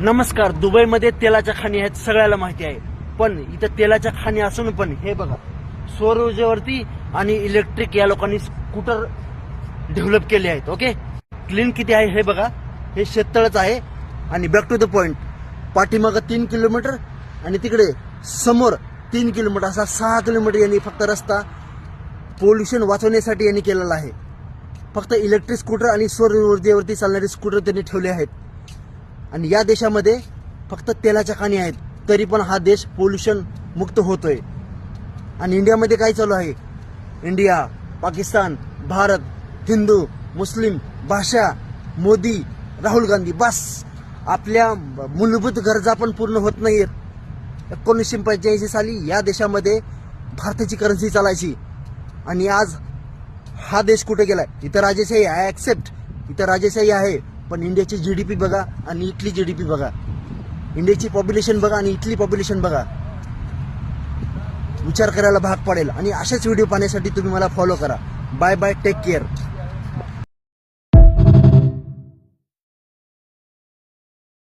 नमस्कार. दुबईमध्ये तेलाच्या खाणी आहेत, सगळ्याला माहिती आहे. पण इथं तेलाच्या खाणी असून पण हे बघा, सौर ऊर्जेवरती आणि इलेक्ट्रिक या लोकांनी स्कूटर डेव्हलप केले आहेत. ओके, क्लीन किती आहे हे बघा. हे शेततळच आहे. आणि बॅक टू द पॉइंट, पाठीमागं 3 किलोमीटर आणि तिकडे समोर 3 किलोमीटर, असा 6 किलोमीटर यांनी फक्त रस्ता पोल्युशन वाचवण्यासाठी यांनी केलेला आहे. फक्त इलेक्ट्रिक स्कूटर आणि सौर ऊर्जेवरती चालणारे स्कूटर त्यांनी ठेवले आहेत. आणि या देशामध्ये फक्त तेलाच्या खाणी आहेत, तरी पण हा देश पोल्युशन मुक्त होतोय. आणि इंडियामध्ये काय चालू आहे? इंडिया, पाकिस्तान, भारत, हिंदू, मुस्लिम, भाषा, मोदी, राहुल गांधी. बस आपल्या मूलभूत गरजा पण पूर्ण होत नाहीत. 1985 साली या देशामध्ये भारताची करन्सी चालायची आणि आज हा देश कुठे गेलाय? इथं राजेशाही आहे, ॲक्सेप्ट, इथं राजेशाही आहे. पण इंडियाची जीडीपी बघा आणि इटली जीडीपी बघा, इंडियाची पॉप्युलेशन बघा आणि इटली पॉप्युलेशन बघा. विचार करायला भाग पडेल. आणि अशाच व्हिडिओ पाहण्यासाठी तुम्ही मला फॉलो करा. Bye bye, take care.